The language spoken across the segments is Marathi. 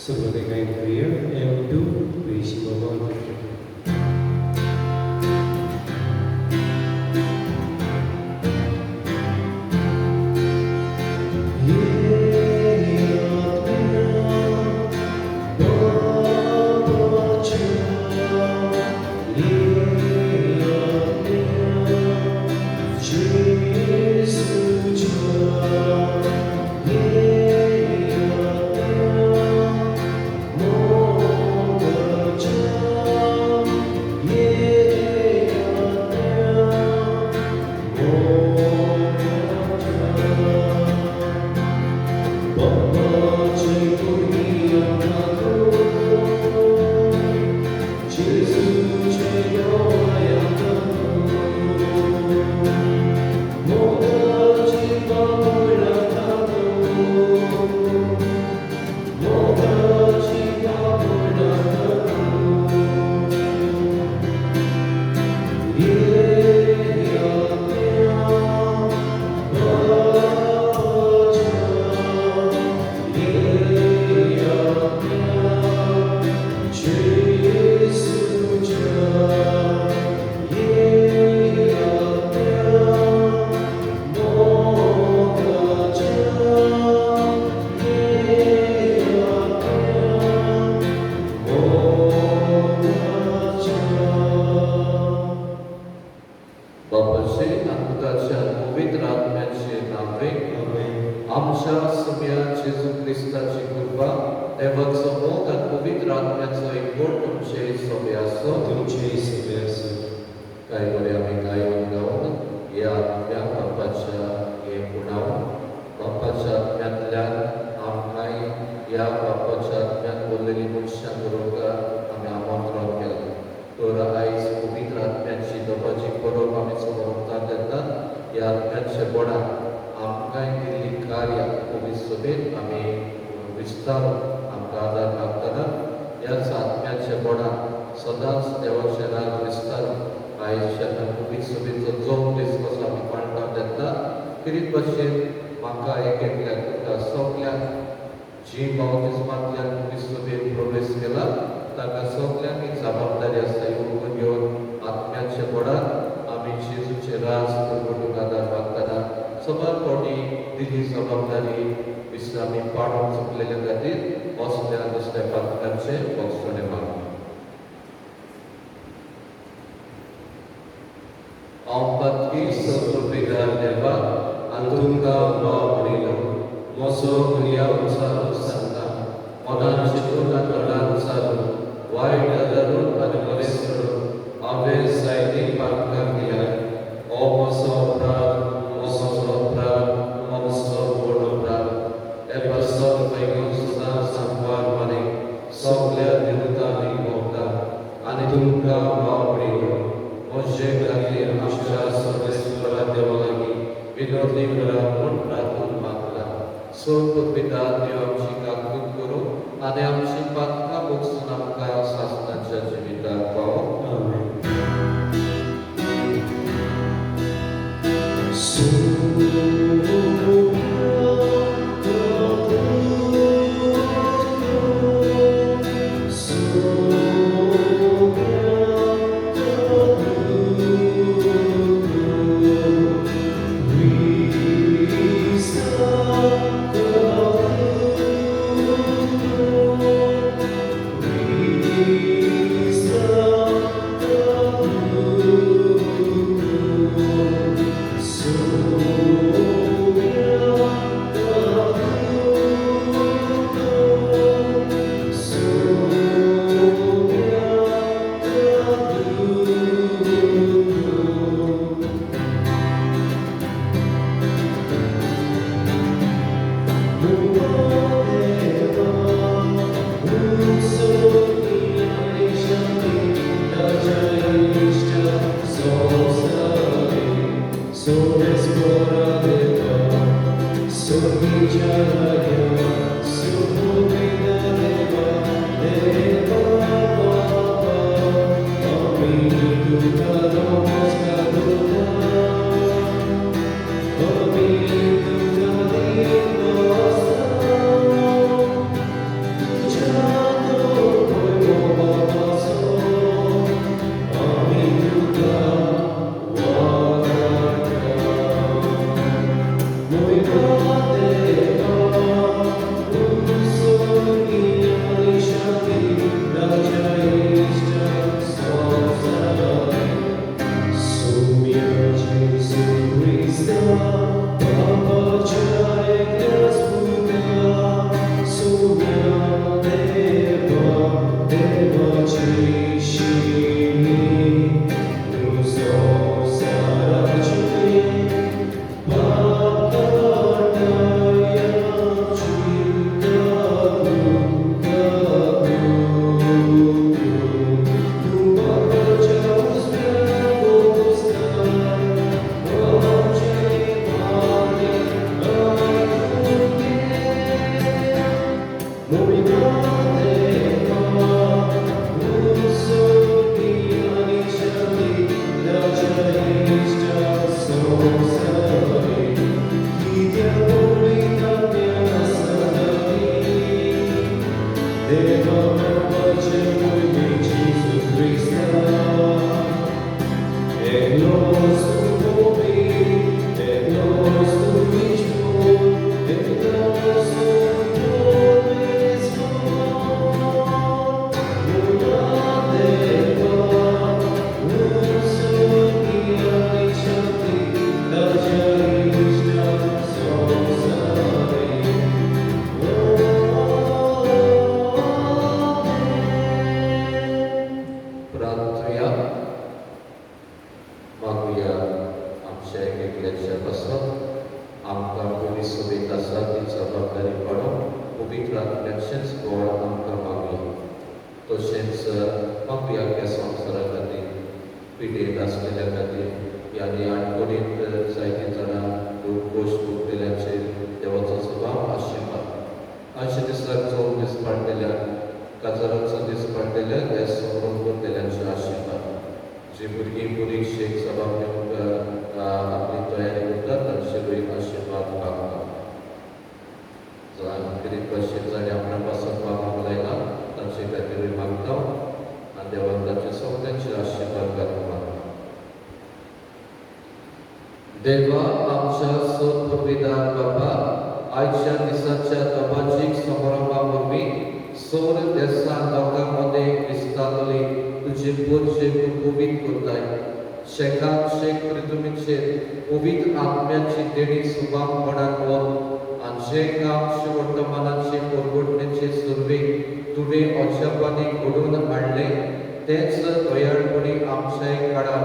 Sebagai kain pria yang duduk berisi bawah. आमच्या सगळ्या जेजू क्रिस्ताची कृपा देवाचो मोग आनी पवित्र आत्म्याचो एकवट तुमचे सगळे आसो काय बरे आमी गायन गावन ह्या आत्म्या बापाच्या हे गुणावन बापाच्या आत्म्यांतल्यान आमकांय ह्या बापाच्या आत्म्यान बोललेली मनशां बरोबर आमी आमंत्रण केलें तर आयज पवित्र आत्म्याची देवाची परब आमी समोर येतात ह्या आत्म्याचे बोडान आमकांय दिल्ली कार्य पवित्र सभेत आमी विस्तारून आमकां आदार लागतना ह्याच आत्म्याच्या बोडान सदांच देवाचें राग विस्तारून आयज जेन्ना पवित्र सभेचो जोम दीस कसो आमी पाळटात येता कितें भाशेन म्हाका एक एकल्याक तुका सगळ्यांक जी बावतिस्मांतल्यान पवित्र सभेत प्रवेश केला ताका सगळ्यांक एक जबाबदारी आसा येवन घेवन आत्म्याच्या बोडान आमी जेजूचे राज करपाक आदार लागतना सगळ्या कोणी दिली जबाबदारी विश्रामी पाडून चुकलेल्या खातीर असल्या दुसऱ्या पात्रांचे वचोणे मागता हांव पातकी सर्वपिदार देवा आनी तुमकां भाव म्हणिलो म्हजो भुरग्या उचारून सांगता मनान चिंतून आनी तोंडान उचारून वायट धरून आनी बरें करून हांवें जायती पातकां केल्या हो म्हजो अपराध म्हजो अपराध म्हजो व्हड अपराध हे पासून पैकी सुद्दां सांगवार माने सगळ्या देवतांनी भोगता आनी तुमकां भाव म्हणिलो म्हजे खातीर आमच्या सर्वेश्वरा देवा लागीं विनवणी करा म्हूण प्रार्थना मागला सोड पिता देव आमची काकूट करूं आनी आमची पातकां बगसून आमकां सासणाच्या जिविताक पावो प्रार्थूया. मागुया आमच्या एकल्याच्या पासून आमकां बरी सोबीत आसा ती जबाबदारी पडून पवित्र आत्म्याचेंच बळ आमकां मागुया. तशेंच मागुया ह्या संवसारा खातीर पिडेत आसलेल्या खातीर आनी आडकोडीत जायतीं जाणां दूख गोश्ट भोगलेल्यांचेर देवाचो सदांच आशिर्वाद. आयच्या दिसाक 4 दीस पाडलेल्याक काजाराचो दीस पाडलेल्याक हे समोरून भरलेल्यांचे आशिर्वाद. जी भुरगीं परिक्षेक सभाग घेवंक आपली तयारी करतात तांचेरूय आशिर्वाद मागता. कितें भाशेन जाणें आपल्या पासून मागूंक लायला तांचे खातीरूय मागता आनी देवान तांचे सगळ्यांचे आशिर्वाद घालूंक मागता. देवा आमच्या सोद पवित्र बाबा, आयच्या दिसाच्या दबाजीक समारंभा वरवीं सौर देशां लोकांमध्ये क्रिस्तांतली तुझे पोरचे पवित्र करताय. शेकाक शेक पृथ्वीचेर पवित्र आत्म्याची देणी सुभागपणान वर आनी जे काम वर्तमानाचे परगटणेचे सुरवे तुवें अजापांनी घडोवन हाडले तेच दयाळपणी आमच्या काळार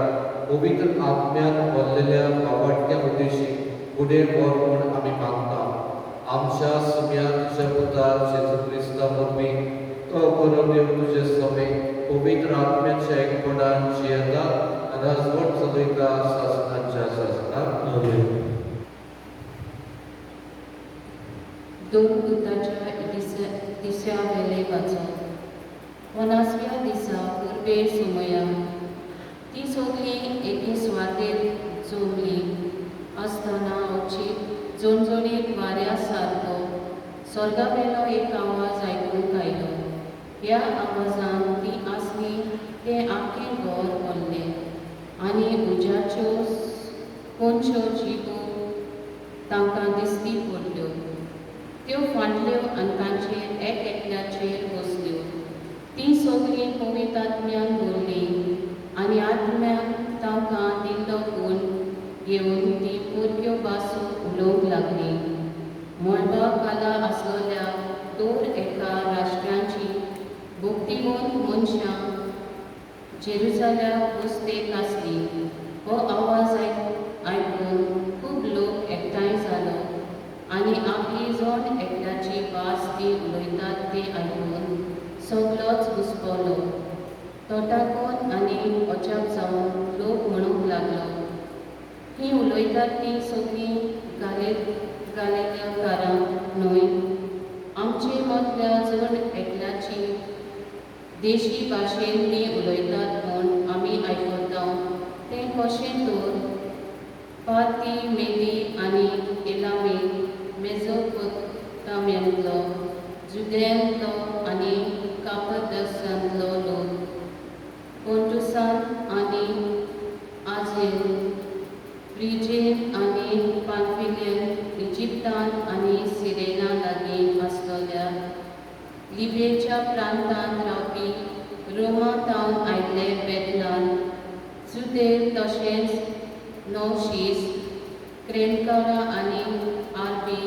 पवित्र आत्म्यान भरलेल्या भावार्थ्या उद्देशी फुडें व्हर म्हूण आमी मागता. आमच्या सुम्या तुज्या पुता जेजू क्रिस्ता वरवीं तो बरो देव तुजे समेत पवित्र आत्म्याच्या एकपणान जियेता आनी राजवट चलयता शासनाच्या शासनाक. दोन दुताच्या दिसा वेले वाचप. 50व्या दिसा पूर्वे सुमया ती सगळीं एके सुवातेर जमली आसतना अवचीत जोणजोणीत वाऱ्या सारको स्वर्गावेलो एक आवाज आयकूंक आयलो. ह्या आवाजान ती आसली ते आख्खें घर भरलें आनी उज्याच्यो कोणच्यो जिबो तांकां दिसती पडल्यो. त्यो फाटल्यो आनी तांचेर एक एकल्याचेर बसल्यो. ती सगळीं पवित्र आत्म्यान भरलीं आनी आत्म्यान तांकां दिल्लो गुण घेवन ती परक्यो भासो उलोवंक लागली. मळबाक काला आसलेल्या दर एका राष्ट्रांची भक्तिमंत मनशां जेरुसलेमाक बसतेक आसली. हो आवाज आयकून खूब लोक एकठांय जालो आनी आपली जण एकल्याची भास ती उलयतात ते आयकून सगळोच घुस्पलो. तोटाकोन आनी अजाप जावन लोक म्हणूंक लागलो, ही उलयतात ती सगळीं गालिलेकारां न्हय. आमचे मदल्या जण एकल्याची देशी भाशेन ती उलयतात म्हूण आमी आयकता. तें कशें तर पार्ती, मेदी आनी एलामी, मेसोपोटामियांतलो, जुदेयांतलो आनी कापदसांतलो लोक, पोंटुसांत आनी आजेन, फ्रिजीन आनी पांफिलियन, इजिप्तांत आनी सिरेना लागीं आसलेल्या लिबियेच्या प्रांतांत रावपी रोमा तावन आयिल्ले बेदलान, जुदेर तशेंच नौशीस, क्रेनकारां आनी आरबी,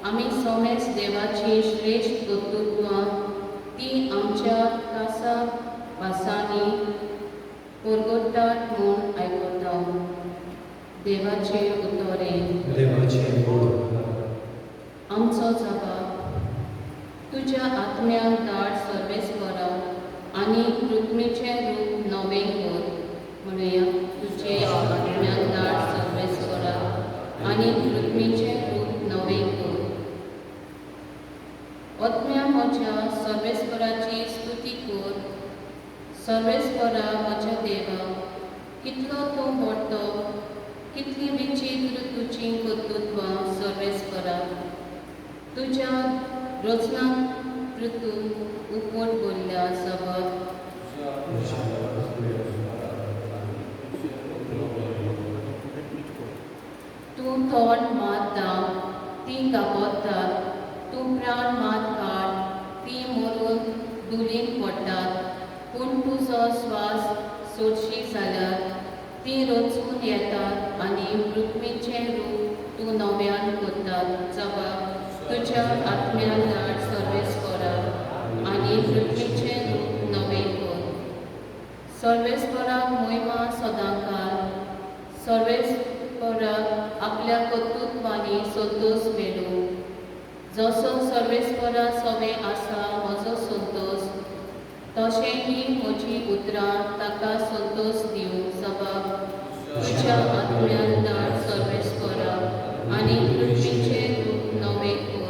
आमी सोमेस देवाची श्रेश्ठ कर्तृत्वां ती आमच्या खासा भासांनी परगटात म्हूण आयकता. देवाचे उतोरें. आमचो जबाब. तुज्या आत्म्याक धाड सर्वेस्परा आनी पृथ्वीचें रूप नवें कर. म्हणुया, तुजे आत्म्याक धाड सर्वेस्परा आनी पृथ्वीचें रूप नवें कर. आत्म्या म्हज्या सर्वेस्पराची स्तुती कर. सर्वेस्परा म्हज्या देवा, कितलो तूं व्हडलो, कितली विचित्र तुजी कर्तृत्वां सर्वेस्परा. तुज्या रचना कृतून उपट बोलल्या सबब तूं तोंड मात दाव तीं गाबोतात, तूं प्राण मात काड तीं मरून धुलीन पडटात, पूण तुजो स्वास सोडशी जाल्यार तीं रचून येतात आनी पृथ्वीचें रूप तूं नव्यान करतात जबाब तुज्या आत्म्यान धाड सर्वेस्पराक आनी पृथ्वीचें रूप नवें कर. सर्वेस्पराक मोहिमा सदांकाल, सर्वेस्पराक आपल्या कर्तृत्वानी संतोष मेळो. जसो सर्वेस्परा सवें आसा म्हजो संतोष, तशें ही म्हजी उतरां ताका संतोष दिवं जबाब तुज्या आत्म्यान धाड सर्वेस्पराक आनी पृथ्वीचें रूप नवें कर.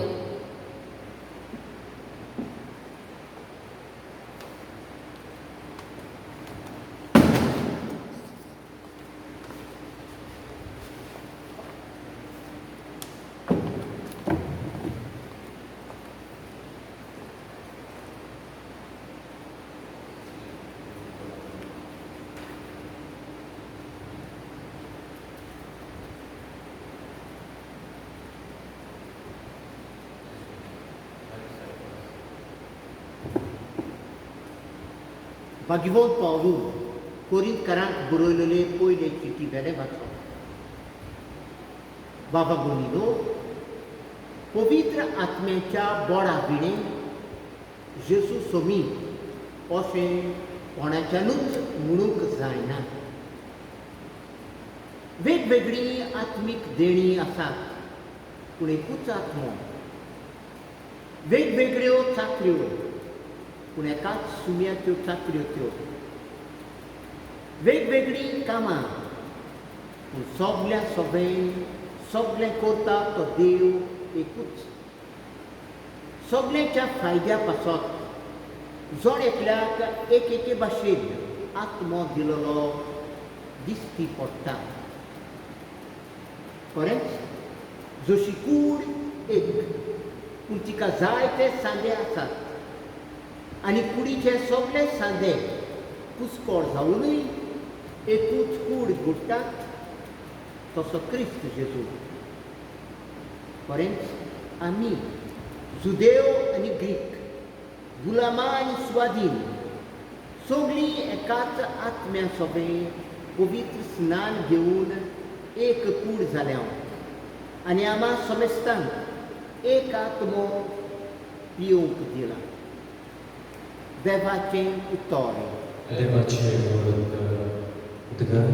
भागिवंत पावलू कोरिंतकारांक बरयलेले पयले चिटी वेले वाचप. बाबा भगिनीनो, पवित्र आत्म्याच्या बोडा विणे जेजू समीप अशें कोणाच्यानूच म्हणूंक जायना. वेगवेगळी आत्मीक देणी आसात, पूण एकूच आत्मो. वेगवेगळ्यो चाकऱ्यो, पूण एकाच सुम्याच्यो चाकऱ्यो त्यो. वेगवेगळी कामां, पूण सगळें करता तो देव एकूच. सगळ्यांच्या फायद्या पासत जण एकल्याक एके भाशेन आत्मो दिलोलो दिसती पडटा. खरेंच जशी कूड एक, पूण तिका जायते सांदे आसात आनी कुडीचे सगळे सांदे कुसकोड जावनूय एकूच कूड घुट्टात, तसो क्रिस्त जेजू. खरेंच आमी जुदेव आनी ग्रीक, गुलामां आनी स्वाधीन सगळीं एकाच आत्म्या सोबे पवित्र स्नान घेवन एक कूड जाल्या आनी आम्हा समेस्तांक एक आत्मो पिवंक दिला. देवाचें उतर. देवाचे उद्गार.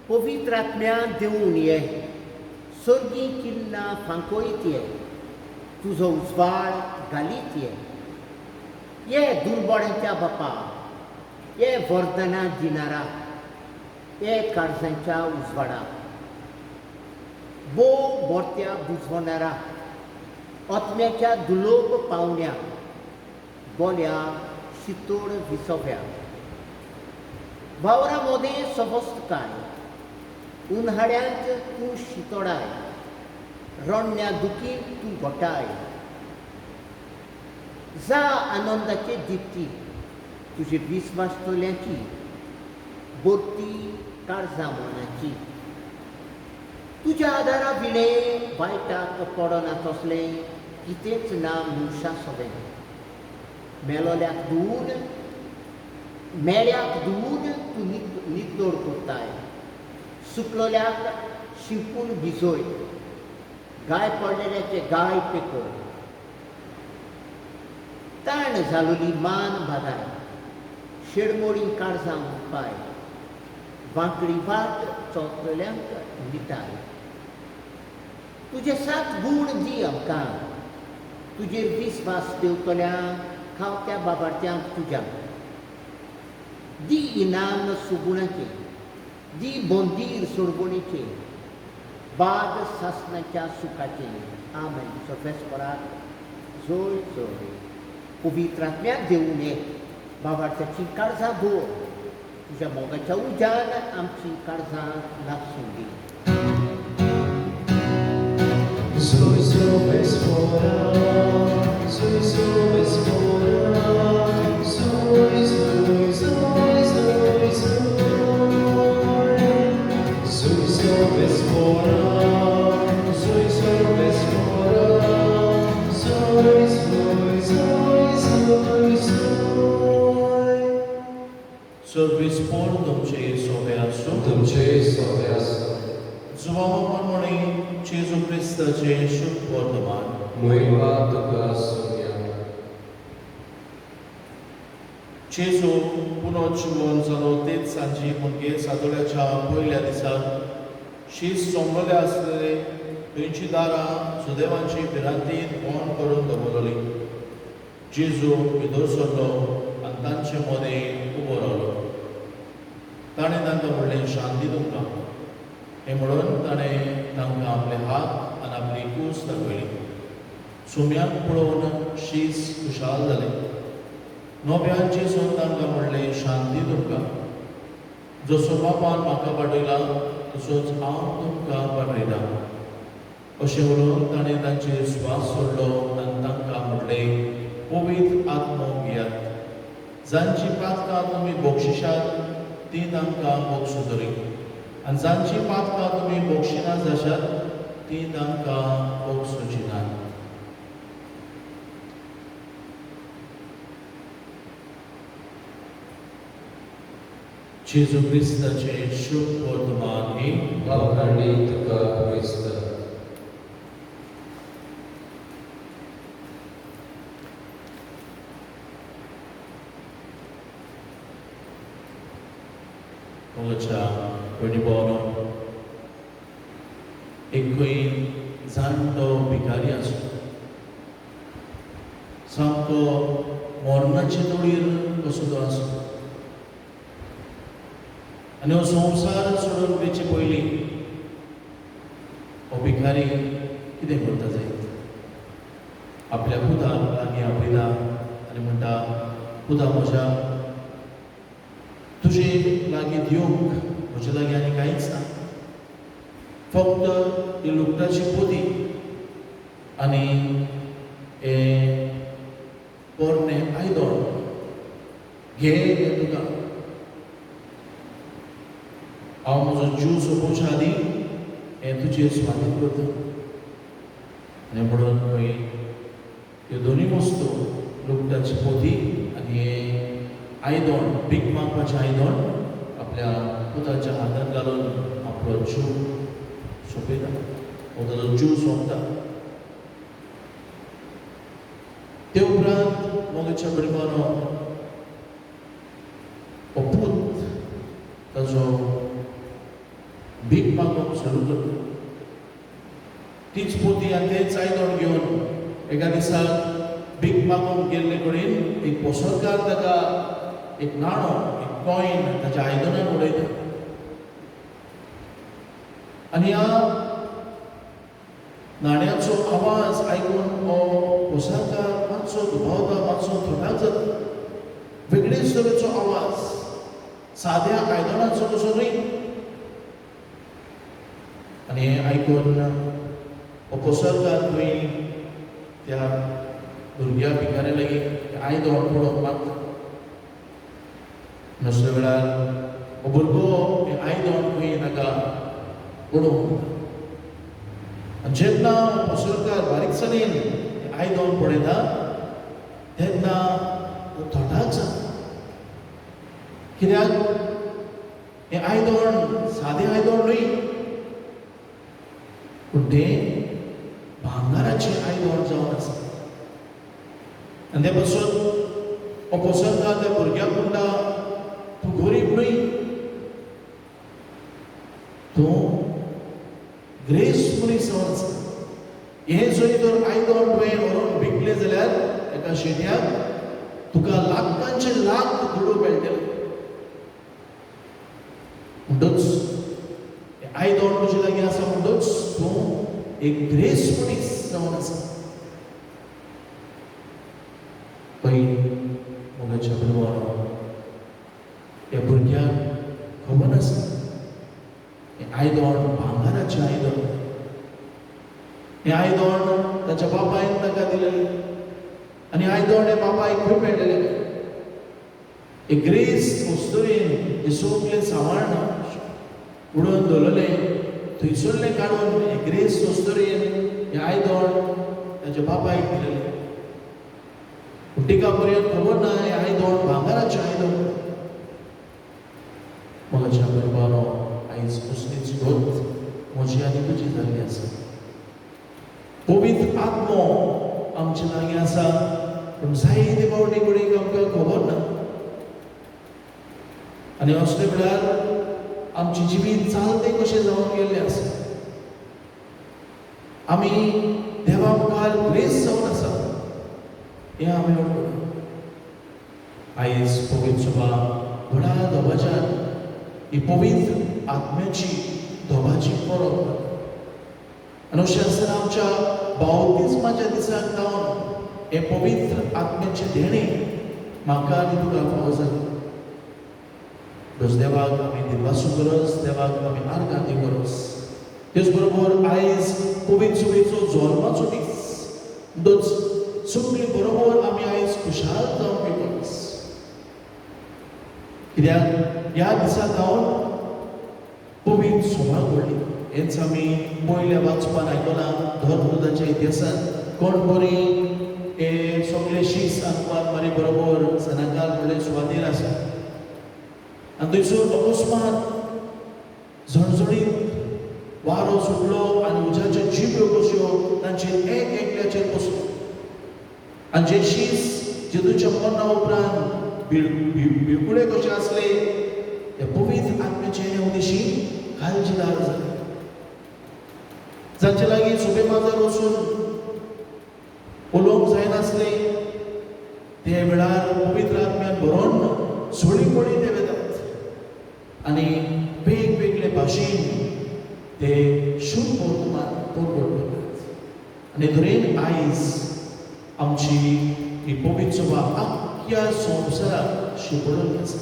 पवित्र आत्म्यान देऊन ये, सर्गी किन्ना फांकोयत ये, तुजो उजवाड घालीत ये. ये दुर्बळांच्या बापा, ये वरदाना दिनारा, ये काळजांच्या उजवाडा. बोव बोरत्या बुजवणारा, आत्म्याच्या दुलोभ पावण्या, बोल्या शितोड विसव्या. वावरा मोदें सबस्त काय, उन्हाळ्यांत तूं शितोडाय, रोण्या दुखीन तूं घोटाय. जा आनंदाचे दिप्ती तुजे विस्वासतोल्यांची, बोरती काळजां मनाची. तुज्या आदारा विणे वायटाक पडना तसलें कितेंच ना मनशा सोबें. मेलोल्याक धुवन, मेळ्याक धुवन तूं नितोड करताय. सुकलोल्याक शिंपून भिजोय, गाय पडलेल्याचे गाय पेकोय. ताण जालोली मान बादाय, शेडमोडीन काळजां पाय. वांकडी वाट चोचलेल्यांक दिताय. तुजे 7 गूण दी आमकां, तुजेर विस्वास देवतल्यांक खावत्या बाबार्थ्यांक तुज्या दी इनाम सुगुणाचे दी बोंदीर सोडगुणीचे बाद सासणाच्या सुखाचे आमेन. सफेस परात जोय जोय पवित्रात्म्या देऊन ये बाबार्थ्याची काळजा दवर तुझ्या मोगाच्या उजान आमची काळजां लागसून दी. Soy sobes fora, soy sobes fora, soy, soy, soy, soy, soy. Soy sobes fora, soy sobes fora, soy, soy, soy, soy, soy. Service por तुमचे सोबे आसूं. तुमचे सोबे आसूं. जुवांव म्हणून जेजू क्रिस्ताचे शुभ वर्तमान. मोहिमा तुका सोया. जेजू पुनर्जीवन जालो तेच सांजी मुनगे सातोड्याच्या पयल्या दिसाक शीस सोंपलेले आसलेले थंयची दारां सुदैवांची भिरांतीन बंद करून दवरली. जेजू भितर सरलो आनी तांचे मदें उबो रावलो. ताणें तांकां म्हणलें शांती तुमकां. हें म्हणून ताणें तांकां आपले हात आनी आपली कूस दाखयली. सुम्याक पळोवन शीस खुशाल जालें. नोव्यान जेजून तांकां म्हणलें शांती तुमकां. जसो बापान म्हाका पाठयला तसोच हांव तुमकां पाठयता. अशें उलोवन ताणें तांचेर स्वास सोडलो आनी तांकां म्हणलें पवित्र आत्मो घेयात. जांची पातकां तुमी बक्षिशात ती तांकां मोक्षू तरी आनी जांची पातकां तुमी बक्षिना जाशात ती तांकां मोक्षूची नात. जेजू क्रिस्ताचे शुभ वर्तमान हे अपराणी तुका क्रिस्त. मोगाच्या वडिबोनो एक खंय जाणटो भिकारी आसूं सामको मरणाचे तोडीर कसो तो आसूं आनी हो संवसार सोडून वयचे पयलीं हो भिकारी कितें करता जाय. आपल्या पुताक लागीं आपयता आनी म्हणटा पुता म्हज्या तुजे लागीं दिवंक म्हजे लागीं आनी कांयच ना. फक्त ही लुगटाची पोती आनी हे पोरणे आयदन घे हें तुका. हांव म्हजो जीव सोंपोवच्या आदीं हें तुजेर स्वाधीन करता. आनी म्हणून खंय ह्यो दोनूय वस्तू लुगटाची पोती आनी हें आयदन भीक मागपाचें आयदन आपल्या पुताच्या हातांत घालून आपलो जीव सोंपयता. हो ताजो जीव सोंपता. ते उपरांत मोगाच्या गरिबानो हो पूत ताजो भीक मागूंक सुरू करता. तीच पोती आनी तेंच आयदन घेवन एका दिसाक भीक मागूंक गेल्ले कडेन एक पोसरकार ताका एक नाणो एक कॉइन ताच्या आयदनान उडयता. आनी ह्या नाण्याचो आवाज आयकून हो पोसरकार मातसो दुबावता, मातसो थोडाक जाता. वेगळेच तरेचो आवाज, साद्या आयदनाचो कसो न्हय. आनी हें आयकून हो पोसरकार थंय त्या भुरग्या भिकाऱ्या लागीं आयदन पळोवंक मागता. नसल्या वेळार हो भुरगो हें आयदन खंय ताका पळोवंक वता. आनी जेन्ना पोसरकार बारीकसाणेन हें आयदन पळयता तेन्ना तो थोडाक जाता. कित्याक हें आयदन सादें आयदन न्हय पूण तें भांगाराचें आयदन जावन आसा. आनी ते पासून हो पोसरकार त्या भुरग्याक म्हणटा तूं गरीब न्हय, तूं ग्रेस मनीस जावन आसा. हें जरी तर आयदन तुवें व्हरून विकलें जाल्यार एका शेट्याक तुका लाखांचे लाख दुडू मेळटले म्हणटच आयदोण तुजे लागीं आसा म्हणटच तूं एक ग्रेस मनीस जावन आसा पळय मोगाच्या बरोबर ह्या भुरग्याक खबर आसा हें आयदोण भांगाराचें आयदोण हें आयदोण ताच्या बापायन ताका दिलेलें आनी आयदोण हे बापायक खंय मेळटलें एक ग्रेस वस्तुरेन हे सगळें सांबाळना उडोवन दवरलें थंयसरलें काडून हे ग्रेस वस्तुरेन हें आयदोण ताच्या बापायक दिलेलें पूण तिका पर्यंत खबर ना हें आयदोण भांगाराचें आयदोण मोगाच्या बरोबर आयज कसलीच घोत म्हजी आनी तुजी जाल्ली आसा पवित्र आत्मो आमचे लागीं आसा पूण जायते फावटी कडेन आमकां खबर ना आनी असले वेळार आमचें जिवीत जालते कशें जावन गेल्लें आसा आमी देवा मुखार ग्रेस जावन आसा हें आमी वळखूना आयज पवित्र सभा व्हडा दोबाज्यान ही पवित्र आत्म्याची दोबाजी परब आनी अशें आसतना आमच्या बावतिस्माच्या दिसाक जावन हे पवित्र आत्म्याचे देणें म्हाका आनी तुका फावो जालें देवाक आमी दिवपाची गरज देवाक आमी आर्गां दिवंक गरज तेच बरोबर आयज पवित्र सभेचो जल्माचो दीस म्हणटच सगळीं बरोबर आमी आयज खुशाल जावंक गरज कित्याक ह्या दिसा जावन पवित्र सभा घडली हेंच आमी पयल्या वाचपान आयकलां धर्मपुताच्या इतिहासान कोण बरी हे सगळे शीख सांगपाक बरे बरोबर सनाकार म्हणले सुवातेर आसा आनी थंयसर अकस्मात झणझणीत वारो सुटलो आनी उज्याच्यो जिब्यो कश्यो तांचेर एक एकल्याचेर बसलो आनी जे शीस जेजूच्या मरणा उपरांत भिरकुळे कशे आसले ते पवित्र आत्म्याचे हे उदेशी काळजीदार जाले जांचे लागीं सुबे माजार वचून उलोवंक जायनासले ते वेळार पवित्र आत्म्यान भरोवन सोडी पडी ते वेतात आनी वेगवेगळे भाशेन ते शुभ वर्तमान करतात आनी धरेन आयज आमची ही पवित्र सभा आख्या संवसाराक शिपडून आसा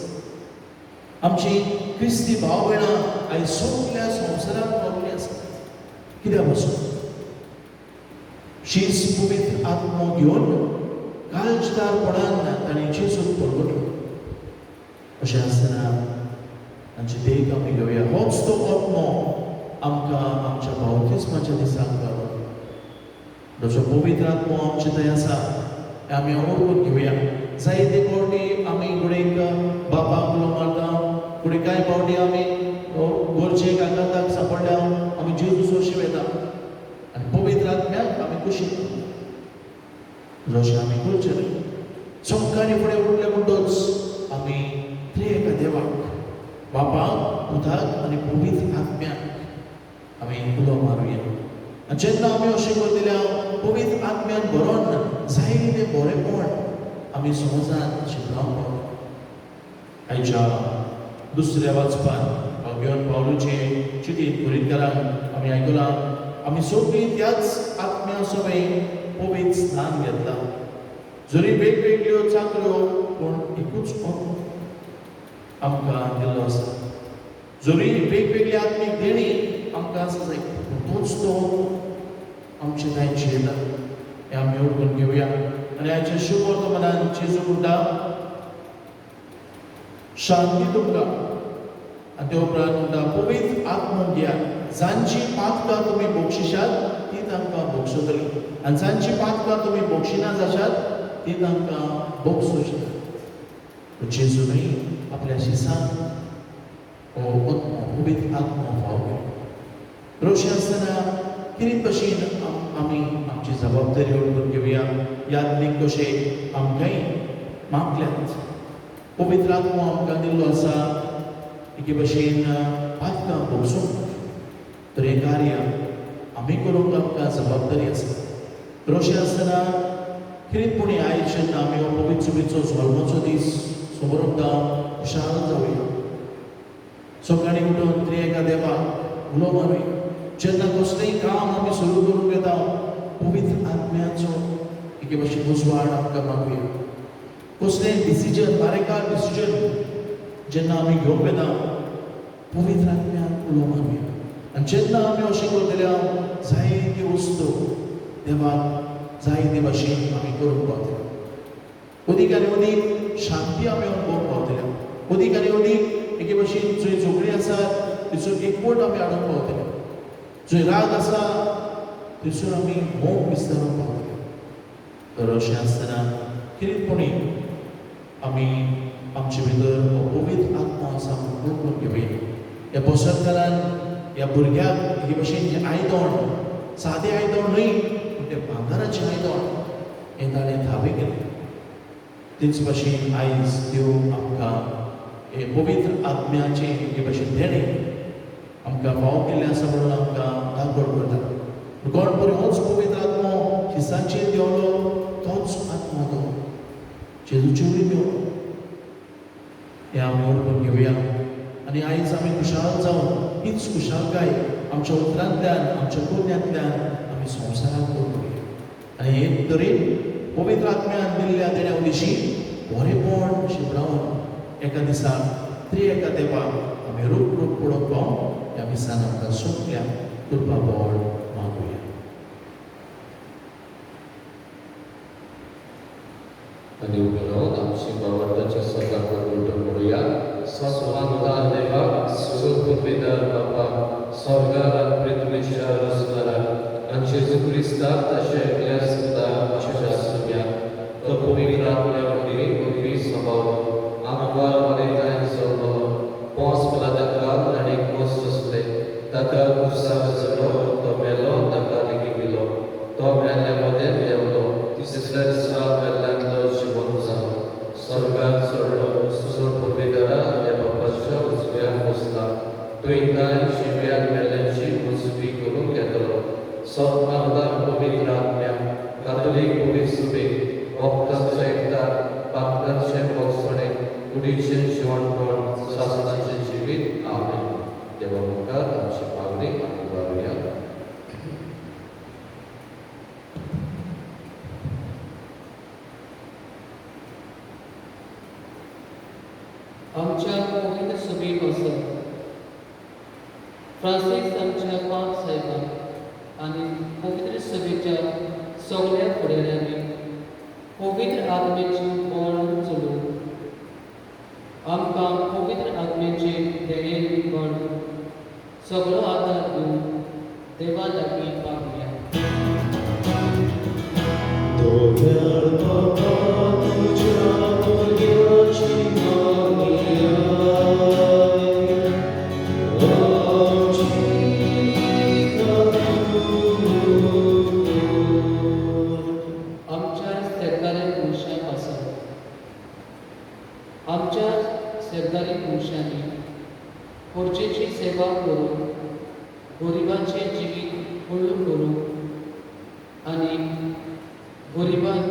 आमची क्रिस्ती भाव भयणां आयज सगळ्या संवसाराक पावली आसा कित्याक पासून शीस पवित्र आत्मो घेवन काळजीदारपणान ताणें जेजूक परगटलो अशें आसतना आमचे देख आमी घेवया होच तो आत्मो आमकां आमच्या बावतिस्माच्या दिसाक गावलो जसो पवित्र आत्मो आमचे थंय आसा आमी ओळखून घेवया जायते फावटी आमी घोडेक बापाक उलो मारता फुडें कांय फावटी आमी घरचे काकाताक सांपडल्या आमी जेजू सोशी वेता आनी पवित्र आत्म्याक आमी कुशीक जशें आमी करचें न्ही सकाळीं फुडें उठले म्हणटच आमी त्रिएका देवाक बापाक पुताक आनी पवित्र आत्म्याक आमी उलो मारुया आनी जेन्ना आमी अशें करतल्या पवित्र आत्म्यान भरोन जायते बरेपण आमी समाजांत शिकलांक पावता आयच्या दुसऱ्या वाचपान घेवन पावलुचे चिटीत कुरिंथरांक आमी आयकलां आमी सगळीं त्याच आत्म्या सभेन पवित्र स्नान घेतलां जरी वेगवेगळ्यो चाकऱ्यो पूण एकूच आत्मो आमकां दिल्लो आसा जरी वेगवेगळी आत्मीक देणी आमकां आसा जाय पूण तोच तो आमचे थंय जियेता हें आमी ओळखून घेवया आनी आयच्या शुभ वर्तमानान जेजू म्हणटा शांती तुमकां आनी ते उपरांत म्हणटा पवित्र आत्मो घेया जांची पातकां तुमी बक्षिशात ती तांकां बक्षतली आनी जांची पातकां तुमी बक्षिना जाशात ती तांकां बक्षुशात जेजूनय आपल्या शिसांक हो पवित्र आत्मो फावो केलो रोशी आसतना कितें भशेन आमी आमची जबाबदारी ओळखून घेवया यात्रेक कशे आमकांय मागल्यात पवित्र आत्मो आमकां दिल्लो आसा एके भशेन पातकां बक्षूंक तर हें कार्य आमी करूंक आमकां जबाबदारी आसा रोशी आसतना खरेंपणी आयज जेन्ना आमी हो पवित्र सुबेचो जल्माचो दीस समोर खुशाल जावया. सकाळीं उठून त्रिएका देवाक उलो मारूया. जेन्ना कसलेंय काम आमी सुरू करूंक येता पवित्र आत्म्याचो एके भाशेन उजवाड आमकां मागुया. कसलेंय डिसिजन बारेकान डिसिजन जेन्ना आमी घेवंक येता पवित्र आत्म्याक उलो मारूया. आनी जेन्ना आमी अशें करतले जायत्यो वस्तू देवाक जायते भाशेन आमी करूंक पावतले. अदीक आनी अदीक शांती आमी अनुभवूंक पावतले. अदीक आनी अदीक एके भाशेन जंय झगडी आसा थंयसून एकवट आमी हाडूंक पावतले. जंय राग आसा थंयसून आमी मोग विस्तारूंक पावतले. तर अशें आसतना कितेंपणी आमी आमचे भितर हो पवित्र आत्मा आसा म्हणून करून घेवया. ह्या बसतकारान ह्या भुरग्याक हे भाशेन जें आयदन सादें आयदन न्हय पूण तें भांगराचें आयदन हें ताणें धावे केलें. तेच भाशेन आयज देव आमकां हे पवित्र आत्म्याचें हे भाशेन देणें आमकां फाव केल्लें आसा म्हणून आमकां दाखोवड करता. कोण परी होच पवित्र आत्मो शिसाचेर देवलो तोच आत्मा तो जेजूचेरूय देवलो. हें आमी ओळखून घेवया आनी आयज आमी खुशाल जावन हीच खुशालकाय आमच्या उतरांतल्यान आमच्या कुरण्यांतल्यान आमी संवसाराक करूंक घेवया. आनी हे तरेन पवित्र आत्म्यान दिल्ल्या देण्या विशीं बरेपण अशें रावन एका दिसाक त्रिएका देवाक आमी रूप पळोवंक पावूं ह्या दिसान आमकां सगळ्यांक कृपा बळ मागुया. आनी उबे रावन आमची बावटाची सकाळ लुटून म्हणुया. सस्वांता देवा सुखपिता बापा स्वर्गार आनी पृथ्वीच्या रचणाराक आनी जेजू क्रिस्ताक तशें एकल्या सुद्दां आमच्या सुम्याक तो पवित्र आत्म्या वरवीं पृथ्वी सांबाळून आमकां बरेतायेन चललो. पोंस काल आनी कोस आसले ताका कुसाक चलो तो मेलो ताका लेगीत दिलो. तो मेल्ल्या मदें देंवलो. तिसऱ्या दिसा मेल्ल्यांतलो जिवंत जालो. स्वर्गाक चडलो. सुसोर पवित्रा ह्या बापाच्या उजव्याक बसला. तुयेंताय शिव्याक मेल्ल्यांची उजवी करून घेतलो. सत्मार्गार पवित्र आत्म्या कातोलीक पवित्र सुबेक वखदांचो एकठार पापकांचें मोगसणें कुडीचें जिवणपण शासनाचें जिवीत आमेन. देवा मुखार आमची मागणी आमी वावुया. आमच्या पवित्र सभेक वचून फ्रांसीस आमच्या पाप साहेबाक आनी पवित्र सभेच्या सगळ्या फुडाऱ्यांनी पवित्र आत्म्याची बळ चलोवन आमकां पवित्र आत्म्याचे देणें दिवून सगळो आदार दिवन देवा लागीं मागुया. दोयाळ बाबा तुझ्या भुरग्याची मागणी आमच्या सरकारी पुरुषां पासून आमच्या सरकारी पुरुषांनी खोर्चेची सेवा करून गरिबांचे जिवीत हळू करून आनी गरिबांक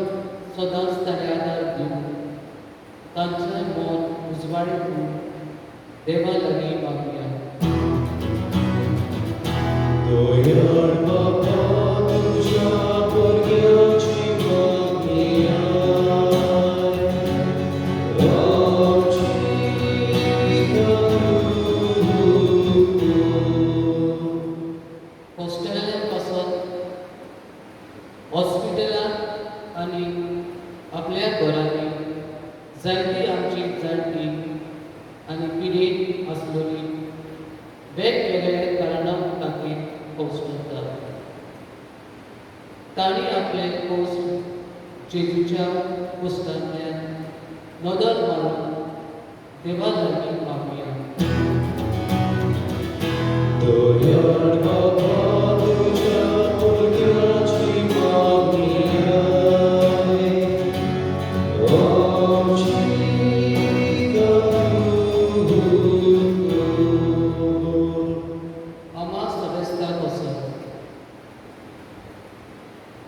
सदांच ताणें आदार दिवन तांचें मन उजवाडीत देवा लागीं मागुया. दोयाळ बाबा तुझ्या भुरग्याची मागणी हॉस्टेलांत पासून हॉस्पिटलांत आनी आपल्या घरांनी जायतीं आमची जाणटी आनी पिडेन आसलेलीं वेगवेगळ्या कारणां खातीर पोसतात. तांणी आपले पोस्ट जेजूच्या पोस्टांतल्यान नदर मारून देवा लागीं मागुया. दोयाळ बाबा तुझ्या भुरग्याची मागणी आम्हा सदस्यांक वचून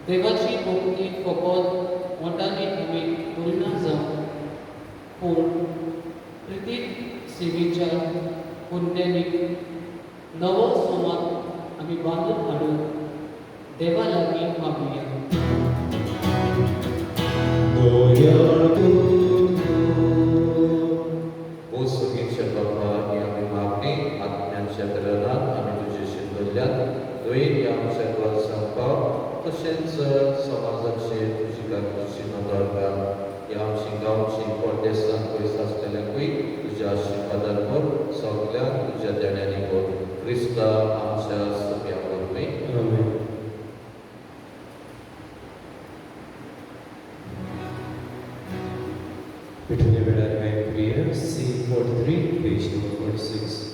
देवाची भक्ती फकत मोठांनी उमेद परिणाम जावंक आमी बांदून हाडून देवा लागीं मागुया. O सगळींच्या बाबा ही आमी मागणी आत्म्यांच्या दरान आमी तुजे शिंदोल्ल्यान तुवें ह्या आमच्या घर सांगपाक तशेंच समाजाचे तुजी गांवची नदर घाल ह्या आमची गांवची परदेसांत पयस आसलेल्यांकूय तुज्या आशिर्वादान भर सगळ्यांक तुज्या देण्यानी भर क्रिस्ता आमच्या सगळ्या वरवीं Amen. Between the Veda Divine Prayer, C43, page number 46.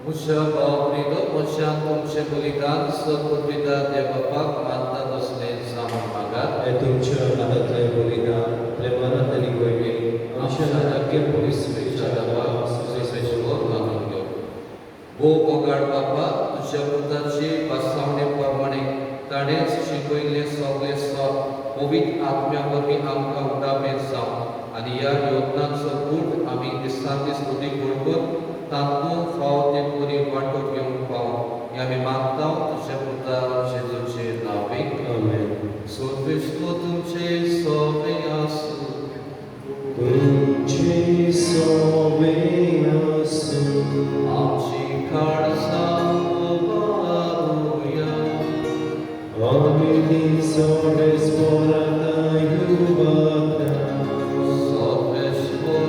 Musia Baurido, Musia तुमचे बलिदान सत्पविदा देवबापाक मानतात असले जाणून मागात हे तुमच्या हातातले बलिदान आपल्या मनात आनी गोयबेन आमच्या नाट्य पोलीस विचारावा सुसेश्वर मानून घेऊ भो गोगाड बापा तुझ्या पुताची बसावणे प्रमाणे ताणेच शिकवले सगळे पवित्र आत्म्या वरवीं आमकां उडावे जावं आनी ह्या योजनांचो गूण आमी दिसान दीस उदीक घडोवन तातूंत फाव ते बरी वांटो घेवंक पावूं हें आमी मागता तुज्या पुता जेजूचे नांवें Amen. सोदविश्व तुमचे सवे आसूं तुमचे सोबे आसूं आमची काळजां उबारूया आमी ती सोडेस पोरातायुबाता सवेश्वर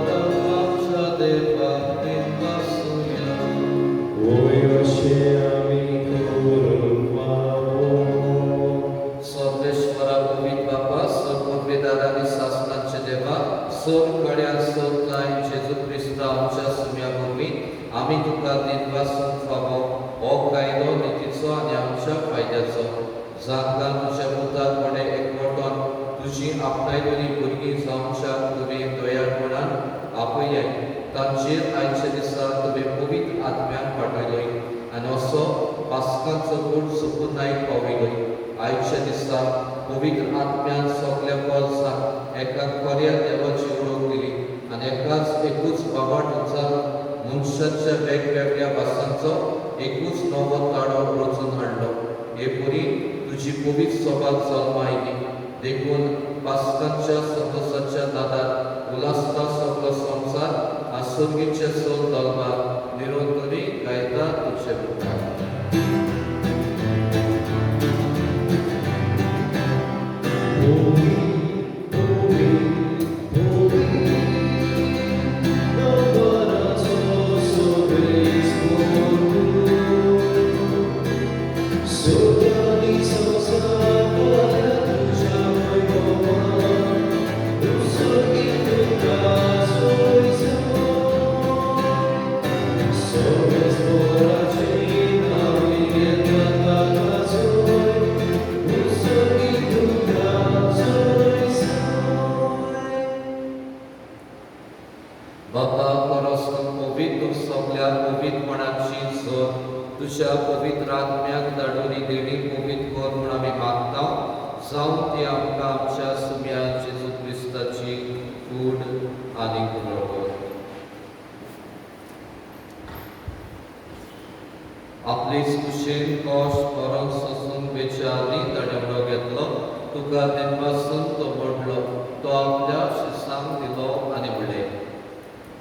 आमच्या देवाक दिनवासुया ओय अशें आमी करून पावो सर्वेश्वरा पवित्र बापा सर्ववेदार आनी शासनाचे देवा सोर कड्यार सोदलाय जेजू क्रिस्ता आमच्या सुम्या वरवीं आमी तुका दिनवासून फावो हो कायदो नितीचो आनी आमच्या फायद्याचो जांकां तुज्या पुताक कोणे एकवटान तुजी आपणायलेली भुरगीं जावच्या तुवें दयाळपणान आपयले तांचेर आयच्या दिसा तुवें पवित्र आत्म्यान पाठयलोय आनी असो पास्कांचो गूण सोपूनाय पावयलोय आयच्या दिसा पवित्र आत्म्यान सगल्या वर्सां एका खऱ्या देवाची ओळख दिली आनी एकाच एकूच बाबाट उचार मनशाच्या वेगवेगळ्या भासांचो एकूच नवो ताळो रचून हाडलो हे परी तुजी पवित्र सभा जल्मा आयली देखून पास्कांच्या सदोसाच्या नादार उलासता सगळो संवसार आसुर्गीचे सोल दलबार निरंतरी गायता तुजे पुता बाबा परस्पर पवित्र सगळ्या पवित्रपणाची जोर तुझ्या पवित्र आत्म्याक धाडून देणी पवित्र कर म्हूण आमी मागता जावं ती आमकां आमच्या सुम्या जेजू क्रिस्ताची कूड आनी कुरवड आपली कुशेन कोश परत सोसून बेचारी ताणें घेतलो तुका तेन्नासून तो म्हणलो तो आपल्या शिसांक दिलो आनी म्हणलें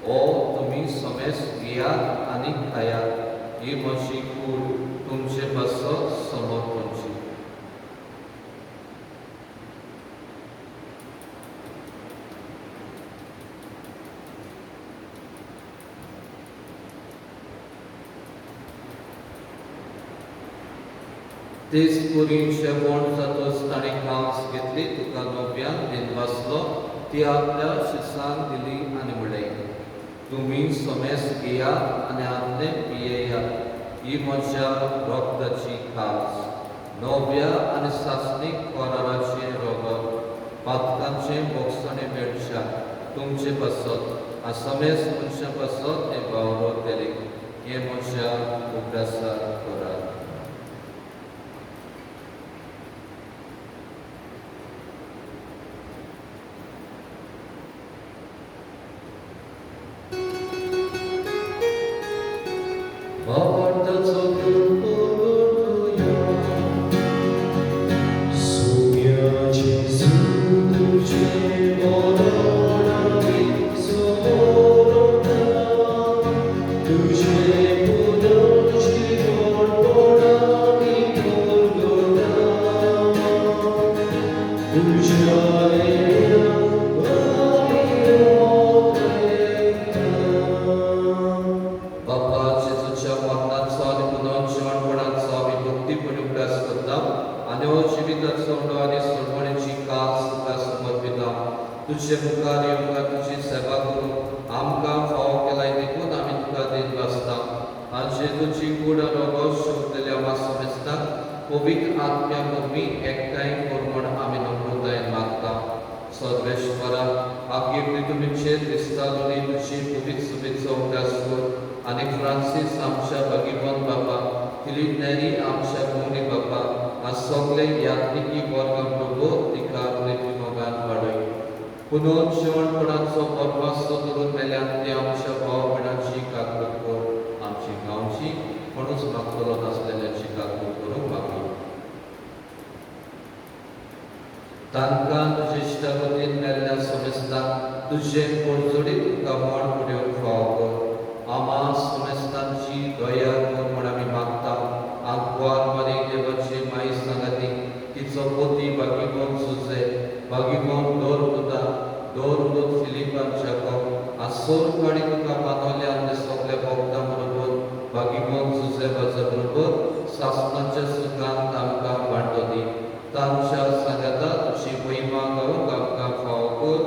ओ तुमी समेस घेयात आनी खायात ही म्हजी कूड तुमचे बसो समोर तुमची तेच पुरींचे वण जातूच ताणें कांस घेतली तुका नव्यान बीन वाचलो ती आपल्या शिसांक दिली आनी म्हणलें तुमी सोमेस घेयात आनी आदले पियेयात ही म्हज्या रोगदाची कास नव्या आनी सासणीक कोराराचें रोगत पातकांचें बोगसणें मेळच्या तुमचे बसत आसमेस मनशां बसत हें वावरो केले हें म्हज्या उगडासार करात. तुझे मुखार येवंक तुजी सेवा करूं आमकां फाव केलाय देखून आमी तुका देत वाचता आनी तुजी कूड रोगो शिवतल्या वासमेस्ताक पवित्र आत्म्या वरवीं एकठांय कर म्हूण आमी नम्रतायेन मागता. सर्वेश्वरा आगे तुमचेर दिसतालोनी तुजी पवित्र सुबेचो उदास कर आनी फ्रांसीस आमच्या भगिवन बाबा फिलिप आमच्या भोवणी बाबा आ सगळे यात्रिकी वर्ग प्रभू तिका मृत्यू मोगान वाडय. पुनोन शेवणपणाचो परवासो करून मेल्यान ते आमच्या भाव भयणांची काकूट कर आमची गांवची कोणूच मागतलो नासलेल्याची काकूट करूंक मागू. तांकां तुजे इश्टागतीन मेल्ल्या समेस्ताक तुजे पडजोडी तुका मोड पुडेवंक फाव कर आमा समेस्तांची दया कर म्हूण आमी मागता. आग्वार मारी देवाची माई सांगाती तिचो पोती बागीमोन सुजे बागीमोन दोर फिलिपांच्या आसोर काडी तुका मानवल्या आनी सगल्या भक्तां बरोबर बागीमोन सुजे बाजा बरोबर सासणाच्या सुखांत आमकां वांटो दी. तांच्या सांगाता तुजी महिमा गावूंक आमकां फाव कर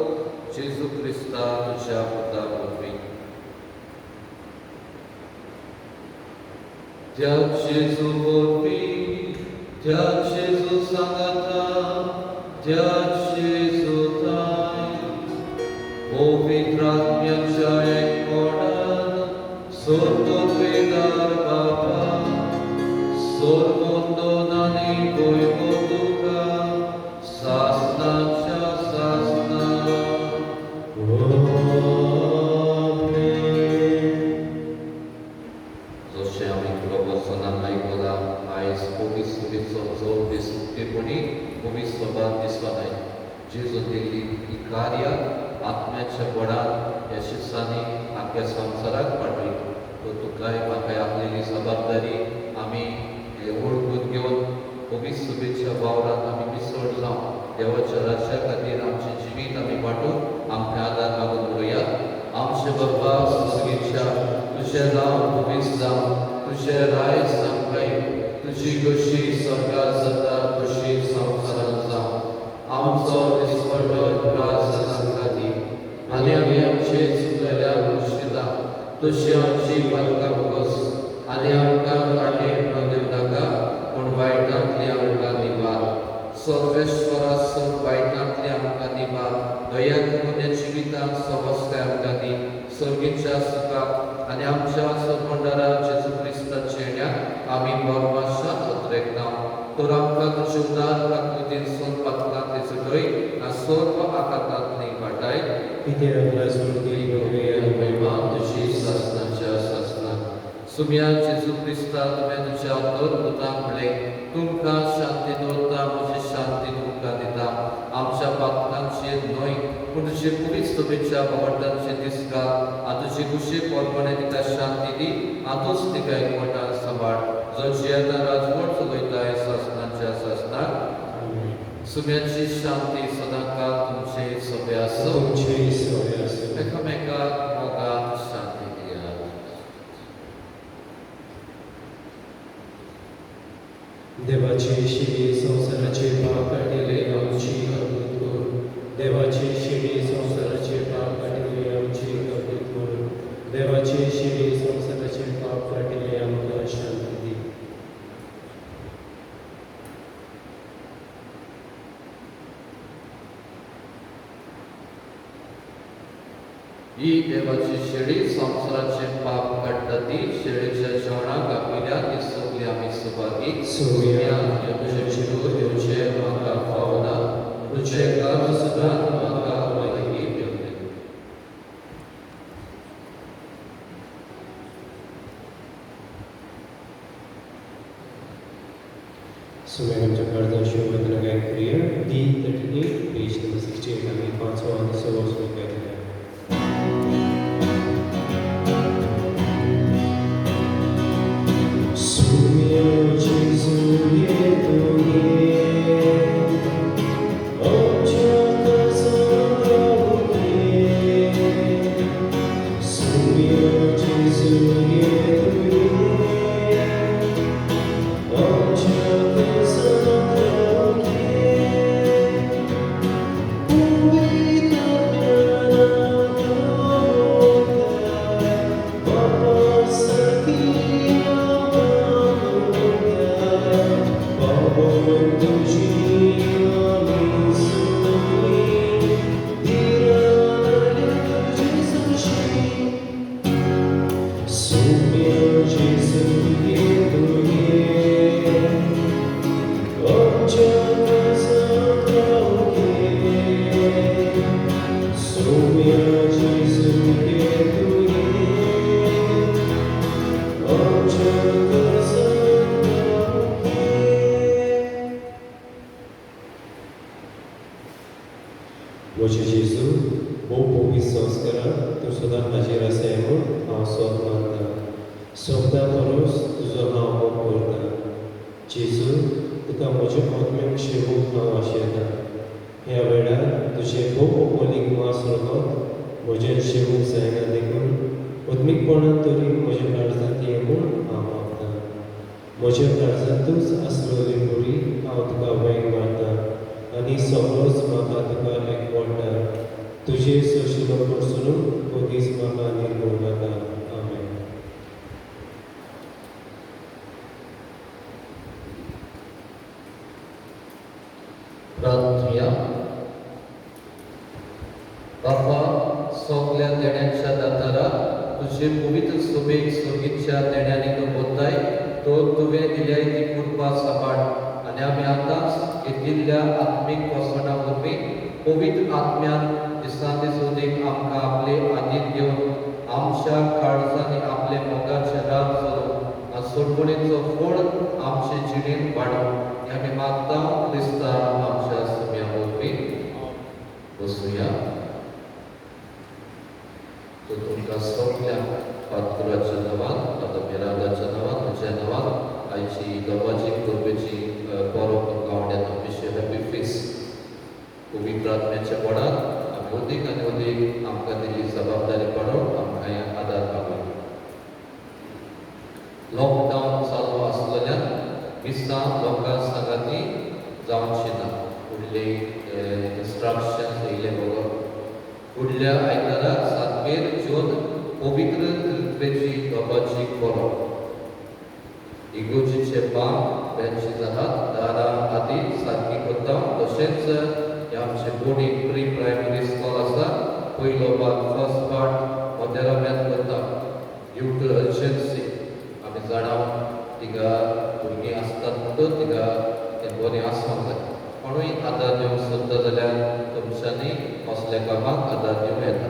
जेजू क्रिस्ता तुज्या पुता वरवीं. त्या जेजू वरवीं त्या जेजू सांगाता त्या जेजू ताय पवित्र आत्म्याच्या एकपणान सोर्तोपेदार बाबा सोर्मोंदोन आनी गोयमो तुका सासणाच्या सासणा जशें आमी प्रवचनांत आयकलां आयज पवित्र सुबेचो जोर दिसपणी पवित्र सभात दिसपाक जाय. जेजू दिल्ली ही कार्यां आत्म्याच्या बळान ह्या शिसांनी आख्या संवसाराक पाठयली. तो तुकाय म्हाकाय आपलेली जबाबदारी आमी वळखून घेवन पवित्र सुबेच्या वावरांत आमी मिसळ जावन देवाच्या राज्या खातीर आमचें जिवीत आमी वांटून आमचे आदार मागून उडोवया. आमचे बाबा स्वर्गीच्या तुजें नांव पवित्र जावं तुजें राय सांगताय तुजी कशी स्वर्गांत जाता तशी संवसारांत जावं. आमचो दिसपडो त्रास आमकां दी आनी आमी आमचे चुकलेल्या मुश्किलां तशी आमची पातकां भोगस आनी आमकां काटेन न दिवं नाका पूण वायटांतली आमकां निवार. सर्वेश्वरा सग वायटांतली आमकां निवार दया करून ह्या जिवितांत समस्या आमकां दी. सर्गीच्या सुखाक आनी आमच्या सरपंडारा जेजू क्रिस्ताच्या येण्याक आमी परमाशांत उद्रेकता. तर आमकां तुजे उदार काकुतीन सोन पातकांत चुकय आ सर्व आकांतांतली वाटाय कितें आपल्या सुरती महिमा तुजी सासणाच्या सासणाक. सुम्या जेजू क्रिस्ता तुवें तुज्या दोर पुतांक म्हणलें तुमकां शांती दवरता म्हजी शांती तुमकां दिता. आमच्या पातकांचेर न्हय पूण तुजे पवित्र सभेच्या भावंडांचे दिसका आ तुजे कुशे पोरपणे तिका शांती दी हातूंच तिका एकवटान सांबाळ जो जियेता राजवट चलयताय सासणाच्या सासणाक. सुम्याची शांती सदांकाळ तुमचे सभे आसूं. तुमचे सवय आसूं. एकामेकाक मोगान शांती दियात. देवाची शिडी संसाराचे पाप काढिले आमची अद्भुत करून देवाची शिडी संसाराचे पाप काढिले आमची अद्भुत करून देवाची शिडी संसाराचे पाप काढिले आमकां शांती दी. ही देवाची शेळी संसाराचे पाप काढता ती शेळीच्या जेवणाक आपिल्या ती सगळी आम्ही सहभागी सोया तुझे तुझे म्हाका पावना तुझे कर्म सदांच म्हाका माहिती मेळटली. सुमेरांच्या काळजात शोभत लगाय करूया. D38 पेज नंबर 68 आम्ही 5वा आणि 6वा श्लोक ऐकूया. Voce Gesù, bo povis संस्कारा तू सदां हाजीर आसाय म्हूण हांव सोब मानता. सोबता परोस तुजो हांव मोग करता. जेजू, तुका म्हज्या आत्म्याक शेवूंक हांव आशेता. ह्या वेळार तुजे खूब ओपोलीक मास रगत म्हज्यान शेवूंक जायना देखून पत्मीकपणान तरी म्हज्या काळजांत ये म्हूण हांव मागता. म्हज्या काळजांतूच आसलोली बरी हांव तुका वेंग मारता आनी सगळोच म्हाका तुका एकवटा. तुजे सोशिलो पडसून कधीच म्हाका निर्मूळ नाका. आमेन. प्रार्थना. बापा, सगळ्या देण्याच्या दातारा तुझे पवित्र सोबेक सोबीच्या देण्याने तो बोलताय तो तुवें दिल्याय ती कृपा सांबाळ आनी आमी आतांच घेतिल्ल्या आत्मीक वसणा वरवीं पवित्र आत्म्यान दिसान दीस उदीक आमकां आपले आदीत घेवन आमच्या काळजांनी आपले मोगाचे राग चलोवन आनी सोडवणेचो फळ आमचे जिणेंत वाडोवन हें आमी मागता क्रिस्ता आमच्या सुम्या वरवीं. बसुया. तो तुमकां सगळ्यांक पातकुराच्या नांवान आतां मिरादाच्या नांवान म्हज्या नांवान आयची गवाची कुर्बेची परब तुमकां हांव येता. Wish happy fest. पवित्र आत्म्याच्या बळार आमी अदीक आनी अदीक आमकां दिल्ली जबाबदारी पडोवन आमकां हें आदार मागूया. लॉकडावन चालू आसलेल्यान दिसां लोकां सांगाती जावची ना. फुडले इंस्ट्रक्शन्स येयले बरोबर. फुडल्या आयताराक 7 जून पवित्र कृपेची गवाची परब. इगोजीचे पान बेंची जातात दारां आदीं सारकी करता. तशेंच हे आमचे बोडी प्री प्रायमरी स्कूल आसा पयलो भाग फर्स्ट पार्ट मदेराम्यान करता. ड्यू टू अर्जन्सी आमी जाणां तिका भुरगीं आसतात म्हणटूच तिका तें बरें आसपाक जाय. कोणूय आदार दिवंक सोदता जाल्यार तुमच्यांनी असल्या कामाक आदार दिवं येता.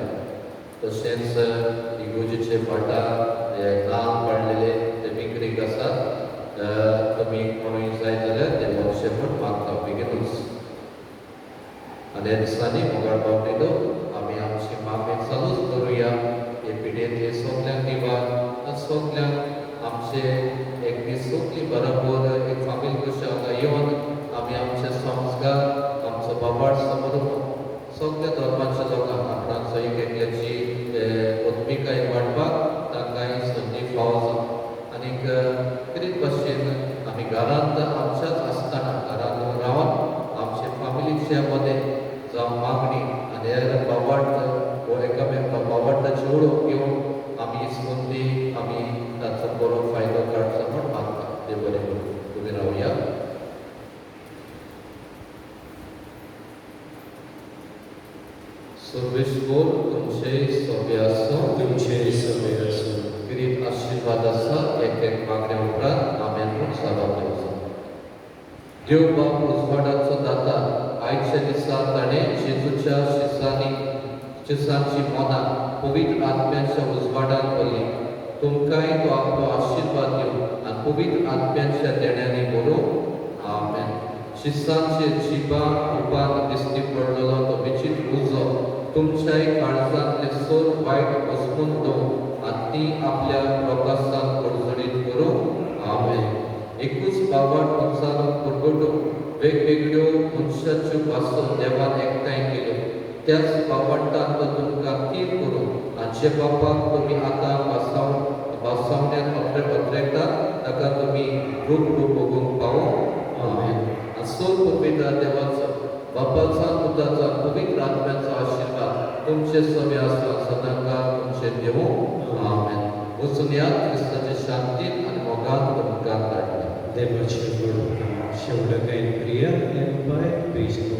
तशेंच इगोजीचे पाटार हे नाल्ल पाडलेले ते विक्रीक आसात. तुमी कोणूय जाय जाल्यार ते वर्शे म्हूण मागता बेगीनूच. आनी ह्या दिसांनी मोगाळ पावलेलो आमी आमची मागणी चालूच करुया. हे पिडेंत हे सगल्यांक दिवार सगल्यांक आमचे एक दीस सगळीं बरोबर एक फामील कशें हांगा येवन आमी आमचे संस्कार आमचो बाबाड समोर सगळ्या धर्माच्या लोकांक आपणाचो एक एकल्याची पत्मिकाय वाडपाक तांकांय संदी फावो जावं. आनीक कितें भाशेन आमी घरांत आमच्या आमी आनी हेर भावार्थ वो एकामेकांक भावार्थाची ओळख घेवन आमी इस्कोंदी आमी ताचो बरो फायदो काडचो म्हण मागता. ते बरें करूं. तुमी रावया. सर्वेश्वर तुमचे सोबे आसूं, तुमचे सगळे आसूं. किरीत आशिर्वाद आसा एक एक मागण्या उपरांत आमेन म्हूण साबार दिवचो. देव बाप उजवाडाचो दाता आयच्या दिसा ताणें जेजूच्या शिसांची मोनां पवित्र आत्म्याच्या उजवाडांत भरली. तुमकांय तो आपलो आशिर्वाद दिवं आनी पवित्र आत्म्याच्या देण्यांनी भरूं. आमेन. शिसांचेर जिबा रुपान दिश्टी पडलेलो तो विचित्र उजो तुमच्याय काळजांतले सोर वायट वचपून दवं आनी ती आपल्या लोकांसाक अडचणीत करूं. आमेन. एकूच भावार्थ पुंजालो परगटून वेगवेगळ्यो मनशाच्यो भासो देवान एकठांय केल्यो. त्याच भावार्थान तो तुमकां तीर करूं आनी जे बापाक तुमी आतां भासावण्यान अत्रेता ताका तुमी रूप भोगूंक पावो. आमेन. आनी सोल पवित्र देवाचो बापाचा पुताचा पवित्र आत्म्याचो आशिर्वाद तुमचे सगळे आसा सदांकाळ तुमचे देवूं. आमेन. वचून या क्रिस्ताचे शांतीन आनी मोगान तुमकां धाडटा. देवाचे गुण शेवटकाय प्रिय पाय बेज